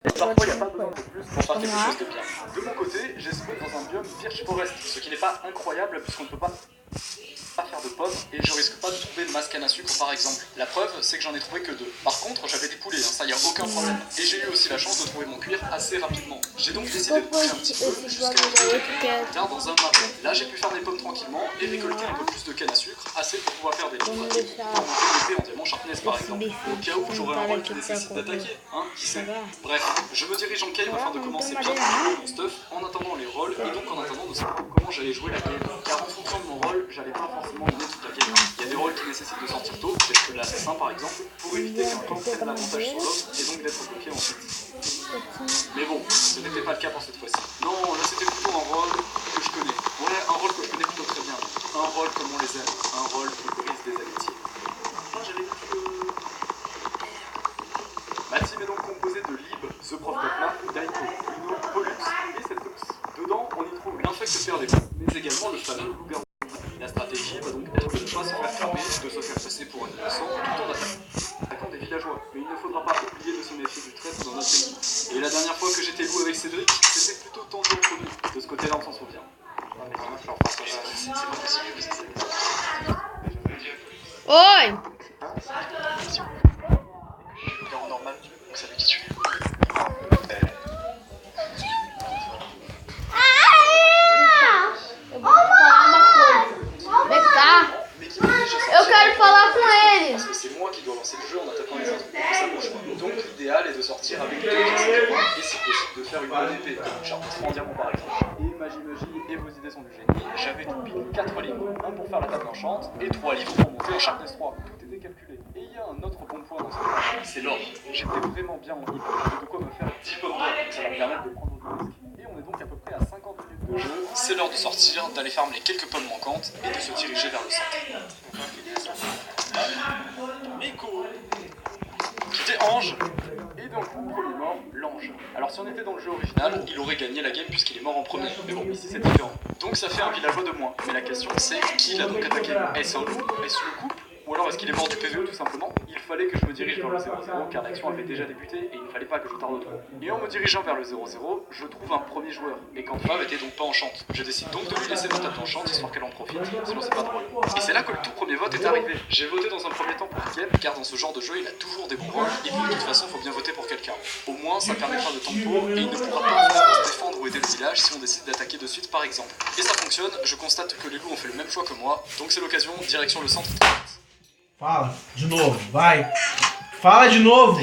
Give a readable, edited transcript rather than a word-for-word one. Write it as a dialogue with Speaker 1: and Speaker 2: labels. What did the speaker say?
Speaker 1: Et parfois, il n'y a pas besoin de plus pour faire quelque chose de bien. De mon côté, j'ai spawn dans un biome Birch Forest, ce qui n'est pas incroyable puisqu'on ne peut pas faire de pommes et je risque pas de trouver de masse canne à sucre par exemple. La preuve, c'est que j'en ai trouvé que 2. Par contre, j'avais des poulets, ça y a aucun problème. Et j'ai eu aussi la chance de trouver mon cuir assez rapidement. J'ai donc décidé de bouger un petit peu jusqu'à car dans un marais. Là, j'ai pu faire des pommes tranquillement et récolter un peu plus de canne à sucre, assez pour pouvoir faire des livres et pour pouvoir monter en diamant sharpness par exemple. Au cas où j'aurais un rôle qui nécessite d'attaquer, hein, qui sait. Bref, je me dirige en cave afin de commencer bien mon stuff en attendant les rôles et donc en attendant de savoir comment j'allais jouer la game. Car en fonction de mon rôle, j'allais pas forcément mener toute la game. Il y a des rôles qui nécessitent de sortir tôt, peut-être que l'assassin par exemple, pour éviter qu'un camp prenne l'avantage sur l'autre et donc d'être bloqué ensuite. Mais bon, ce n'était pas le cas pour cette fois-ci. Non, là c'était plutôt un rôle que je connais. Ouais, un rôle que je connais plutôt très bien. Un rôle comme on les aime. Un rôle qui brise des amitiés. Moi j'avais dit que... Ma team est donc composée de Lib, The Prof Copla, Daiko, Lino, Pollux et Septox. Dedans, on y trouve l'infect perdé, mais également le fameux loup-garou. La stratégie va donc être de ne pas se faire cramer, de se faire passer pour un innocent tout en attaquant des villageois. Mais il ne faudra pas oublier de se méfier du traître dans notre pays. Et la dernière fois que j'étais loup avec Cédric, c'était plutôt tendu entre nous. De ce côté-là, on s'en souvient. Non mais vraiment, leur partage, c'est pas possible que ça s'appelle.
Speaker 2: Oi!
Speaker 1: En normal, vous savez qui tu es.
Speaker 2: Eu vou te falar uma coisa. Vem cá. Eu quero falar com ele.
Speaker 1: Parce que c'est moi qui dois lancer le jeu en attaquant les autres. C'est mon choix. Donc l'idéal est de sortir avec 2 pièces et si possible de faire une bonne épée, comme Sharpness en diamant par exemple. Et magie et vos idées sont du génie. J'avais tout pile 4 livres, 1 pour faire la table enchante et 3 livres pour monter en Sharpness 3. Tout était calculé. Et il y a un autre bon point dans ce jeu, c'est l'or. J'étais vraiment bien en livre. J'avais de quoi me faire 10 pommes d'or. Ça va me permettre de prendre du risque. Et on est donc à peu près à 50 minutes de jeu. C'est l'heure de sortir, d'aller farmer les quelques pommes manquantes et de se diriger vers le centre. Miko, qui était Ange, et dans le coup, premier mort, l'ange. Alors si on était dans le jeu original, il aurait gagné la game puisqu'il est mort en premier. Mais bon, ici c'est différent. Donc ça fait un villageois de moins. Mais la question c'est, qui l'a donc attaqué? Est-ce un loup? Est-ce le couple? Ou alors est-ce qu'il est mort du PVE tout simplement? Il fallait que je me dirige vers le 0-0 car l'action avait déjà débuté et il ne fallait pas que je tarde trop. Et en me dirigeant vers le 0-0, je trouve un premier joueur. Et quand Fab était donc pas enchante. Je décide donc de lui laisser ma table enchante histoire qu'elle en profite, sinon c'est pas drôle. Et c'est là que le tout premier vote est arrivé. J'ai voté dans un premier temps pour Ken car dans ce genre de jeu il a toujours des bons rôles et puis de toute façon faut bien voter pour quelqu'un. Au moins ça permettra de tempo et il ne pourra pas pouvoir se défendre ou aider le village si on décide d'attaquer de suite par exemple. Et ça fonctionne, je constate que les loups ont fait le même choix que moi, donc c'est l'occasion, direction le centre.
Speaker 3: Fala, de novo, vai. Fala de novo.